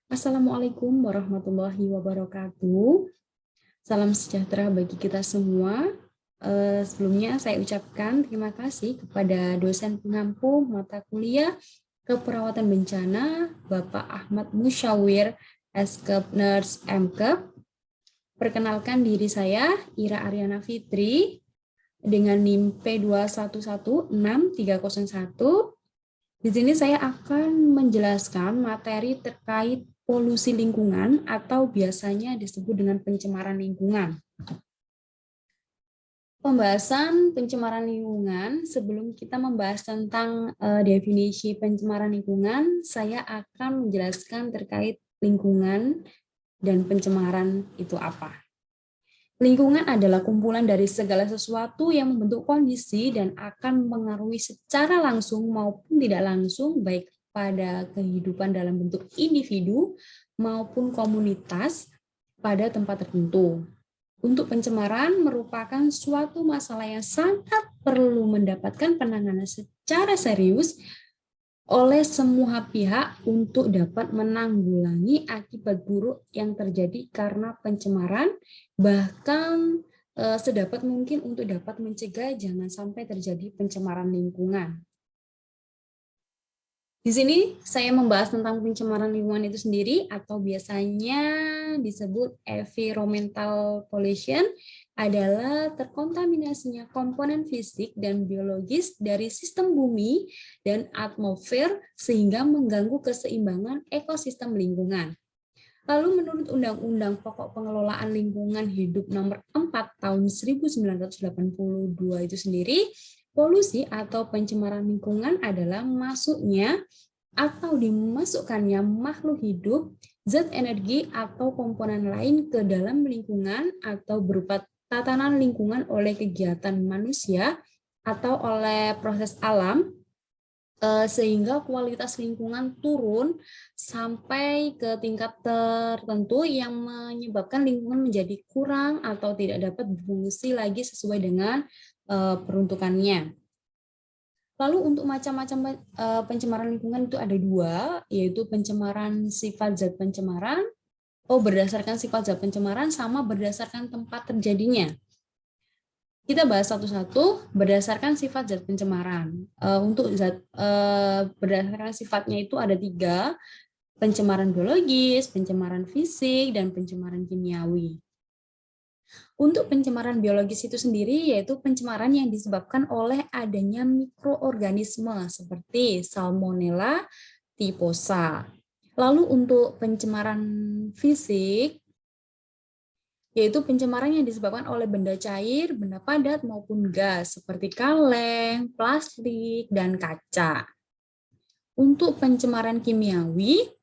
Assalamualaikum warahmatullahi wabarakatuh. Salam sejahtera bagi kita semua. Sebelumnya saya ucapkan terima kasih kepada dosen pengampu mata kuliah Keperawatan Bencana, Bapak Ahmad Musyawir, Eskep Nurse MKep. Perkenalkan diri saya, Ira Aryana Fitri, dengan NIM P21163301. Di sini saya akan menjelaskan materi terkait polusi lingkungan atau biasanya disebut dengan pencemaran lingkungan. Pembahasan pencemaran lingkungan, sebelum kita membahas tentang definisi pencemaran lingkungan, saya akan menjelaskan terkait lingkungan dan pencemaran itu apa. Lingkungan adalah kumpulan dari segala sesuatu yang membentuk kondisi dan akan mengaruhi secara langsung maupun tidak langsung baik pada kehidupan dalam bentuk individu maupun komunitas pada tempat tertentu. Untuk pencemaran merupakan suatu masalah yang sangat perlu mendapatkan penanganan secara serius oleh semua pihak untuk dapat menanggulangi akibat buruk yang terjadi karena pencemaran, bahkan sedapat mungkin untuk dapat mencegah jangan sampai terjadi pencemaran lingkungan. Di sini saya membahas tentang pencemaran lingkungan itu sendiri atau biasanya disebut environmental pollution adalah terkontaminasinya komponen fisik dan biologis dari sistem bumi dan atmosfer sehingga mengganggu keseimbangan ekosistem lingkungan. Lalu menurut Undang-Undang Pokok Pengelolaan Lingkungan Hidup Nomor 4 Tahun 1982 itu sendiri, polusi atau pencemaran lingkungan adalah masuknya atau dimasukkannya makhluk hidup, zat energi atau komponen lain ke dalam lingkungan atau berupa tatanan lingkungan oleh kegiatan manusia atau oleh proses alam, sehingga kualitas lingkungan turun sampai ke tingkat tertentu yang menyebabkan lingkungan menjadi kurang atau tidak dapat berfungsi lagi sesuai dengan peruntukannya. Lalu untuk macam-macam pencemaran lingkungan itu ada dua, yaitu pencemaran sifat zat pencemaran, berdasarkan sifat zat pencemaran sama berdasarkan tempat terjadinya. Kita bahas satu-satu berdasarkan sifat zat pencemaran. Untuk zat berdasarkan sifatnya itu ada tiga, pencemaran biologis, pencemaran fisik, dan pencemaran kimiawi. Untuk pencemaran biologis itu sendiri yaitu pencemaran yang disebabkan oleh adanya mikroorganisme seperti Salmonella typhosa. Lalu untuk pencemaran fisik yaitu pencemaran yang disebabkan oleh benda cair, benda padat maupun gas seperti kaleng, plastik, dan kaca. Untuk pencemaran kimiawi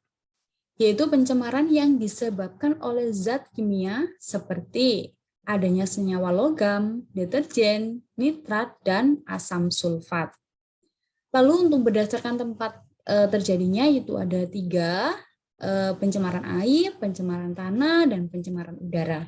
yaitu pencemaran yang disebabkan oleh zat kimia seperti adanya senyawa logam, deterjen, nitrat, dan asam sulfat. Lalu untuk berdasarkan tempat terjadinya itu ada tiga, pencemaran air, pencemaran tanah, dan pencemaran udara.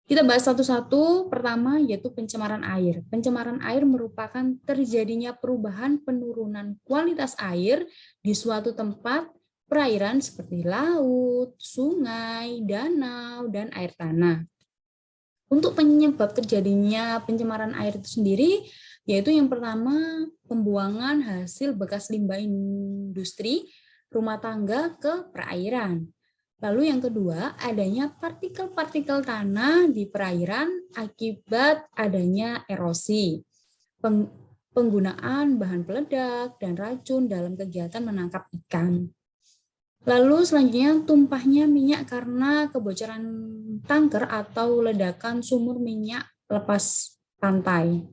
Kita bahas satu-satu. Pertama yaitu pencemaran air. Pencemaran air merupakan terjadinya perubahan penurunan kualitas air di suatu tempat perairan seperti laut, sungai, danau, dan air tanah. Untuk penyebab terjadinya pencemaran air itu sendiri, yaitu yang pertama pembuangan hasil bekas limbah industri rumah tangga ke perairan. Lalu yang kedua, adanya partikel-partikel tanah di perairan akibat adanya erosi, penggunaan bahan peledak dan racun dalam kegiatan menangkap ikan. Lalu selanjutnya tumpahnya minyak karena kebocoran tanker atau ledakan sumur minyak lepas pantai.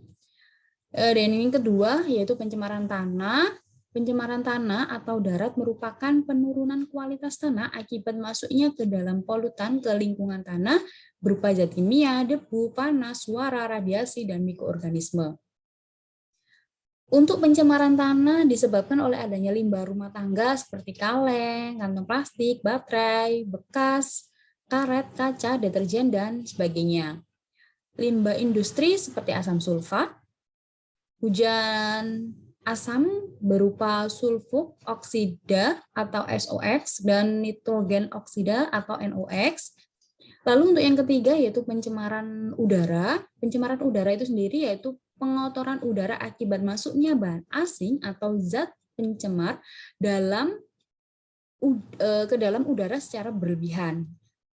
Dan yang kedua yaitu pencemaran tanah. Pencemaran tanah atau darat merupakan penurunan kualitas tanah akibat masuknya ke dalam polutan ke lingkungan tanah berupa zat kimia, debu, panas, suara, radiasi, dan mikroorganisme. Untuk pencemaran tanah disebabkan oleh adanya limbah rumah tangga seperti kaleng, kantong plastik, baterai, bekas, karet, kaca, deterjen, dan sebagainya. Limbah industri seperti asam sulfat, hujan asam berupa sulfur oksida atau SOX dan nitrogen oksida atau NOx. Lalu untuk yang ketiga yaitu pencemaran udara. Pencemaran udara itu sendiri yaitu pengotoran udara akibat masuknya bahan asing atau zat pencemar ke dalam udara secara berlebihan.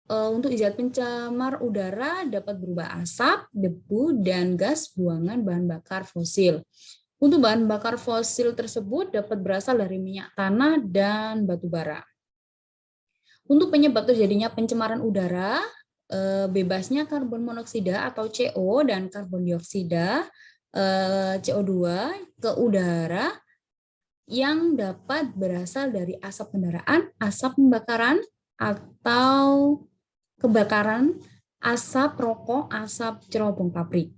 Untuk zat pencemar udara dapat berupa asap, debu, dan gas buangan bahan bakar fosil. Untuk bahan bakar fosil tersebut dapat berasal dari minyak tanah dan batu bara. Untuk penyebab terjadinya pencemaran udara, bebasnya karbon monoksida atau CO dan karbon dioksida CO2 ke udara yang dapat berasal dari asap kendaraan, asap pembakaran, atau kebakaran, asap rokok, asap cerobong pabrik.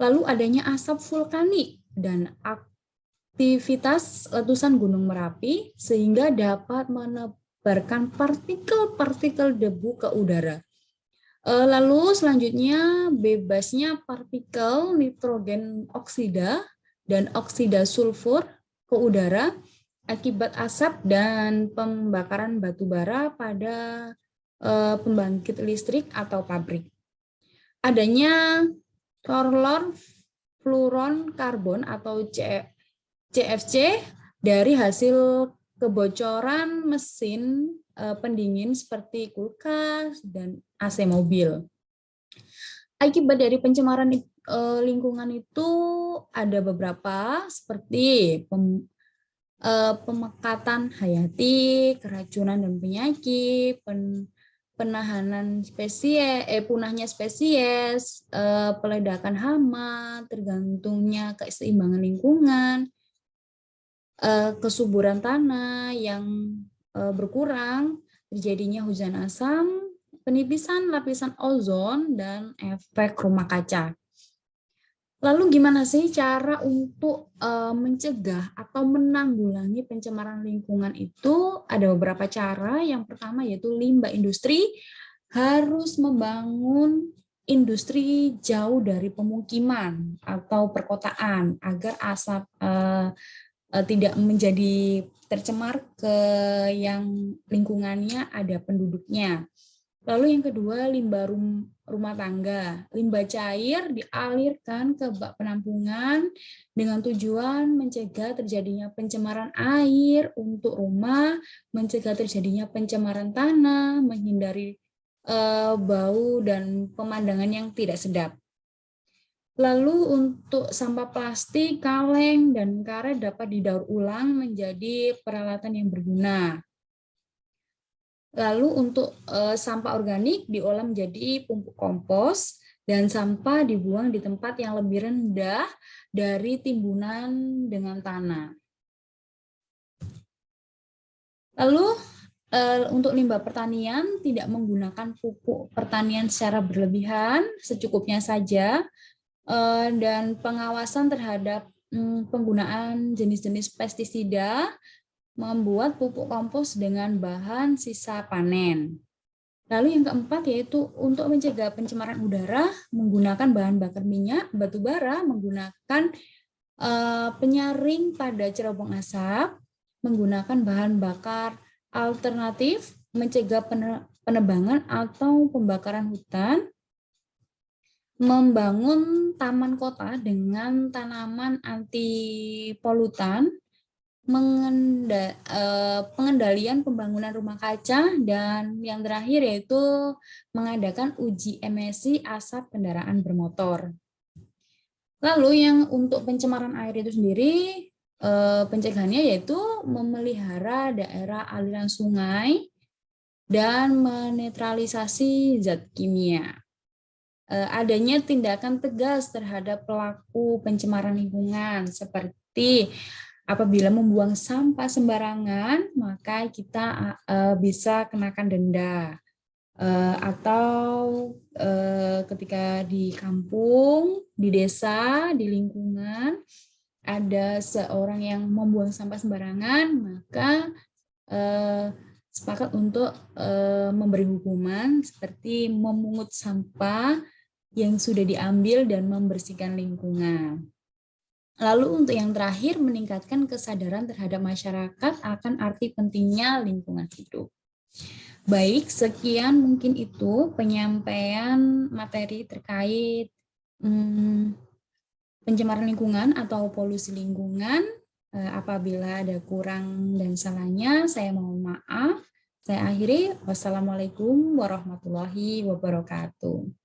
Lalu adanya asap vulkanik dan aktivitas letusan Gunung Merapi sehingga dapat menebarkan partikel-partikel debu ke udara. Lalu selanjutnya bebasnya partikel nitrogen oksida dan oksida sulfur ke udara akibat asap dan pembakaran batu bara pada pembangkit listrik atau pabrik. Adanya chlorofluorokarbon atau CFC dari hasil kebocoran mesin pendingin seperti kulkas dan AC mobil. Akibat dari pencemaran lingkungan itu ada beberapa seperti pemekatan hayati, keracunan dan penyakit, penahanan spesies, punahnya spesies, peledakan hama, tergantungnya keseimbangan lingkungan, kesuburan tanah yang berkurang, terjadinya hujan asam, penipisan lapisan ozon, dan efek rumah kaca. Lalu gimana sih cara untuk mencegah atau menanggulangi pencemaran lingkungan itu? Ada beberapa cara. Yang pertama yaitu limbah industri, harus membangun industri jauh dari pemukiman atau perkotaan agar asap tidak menjadi tercemar ke yang lingkungannya ada penduduknya. Lalu yang kedua, limbah rumah tangga. Limbah cair dialirkan ke bak penampungan dengan tujuan mencegah terjadinya pencemaran air untuk rumah, mencegah terjadinya pencemaran tanah, menghindari bau dan pemandangan yang tidak sedap. Lalu untuk sampah plastik, kaleng, dan karet dapat didaur ulang menjadi peralatan yang berguna. Lalu untuk sampah organik diolah menjadi pupuk kompos dan sampah dibuang di tempat yang lebih rendah dari timbunan dengan tanah. Lalu untuk limbah pertanian tidak menggunakan pupuk pertanian secara berlebihan, secukupnya saja, dan pengawasan terhadap penggunaan jenis-jenis pestisida, membuat pupuk kompos dengan bahan sisa panen. Lalu yang keempat yaitu untuk mencegah pencemaran udara menggunakan bahan bakar minyak, batu bara, menggunakan penyaring pada cerobong asap, menggunakan bahan bakar alternatif, mencegah penebangan atau pembakaran hutan, membangun taman kota dengan tanaman anti polutan, pengendalian pembangunan rumah kaca, dan yang terakhir yaitu mengadakan uji emisi asap kendaraan bermotor. Lalu yang untuk pencemaran air itu sendiri, pencegahannya yaitu memelihara daerah aliran sungai dan menetralisasi zat kimia. Adanya tindakan tegas terhadap pelaku pencemaran lingkungan seperti apabila membuang sampah sembarangan, maka kita bisa kenakan denda. Atau ketika di kampung, di desa, di lingkungan, ada seorang yang membuang sampah sembarangan, maka sepakat untuk memberi hukuman seperti memungut sampah yang sudah diambil dan membersihkan lingkungan. Lalu untuk yang terakhir, meningkatkan kesadaran terhadap masyarakat akan arti pentingnya lingkungan hidup. Baik, sekian mungkin itu penyampaian materi terkait pencemaran lingkungan atau polusi lingkungan. Apabila ada kurang dan salahnya, saya mohon maaf. Saya akhiri. Wassalamualaikum warahmatullahi wabarakatuh.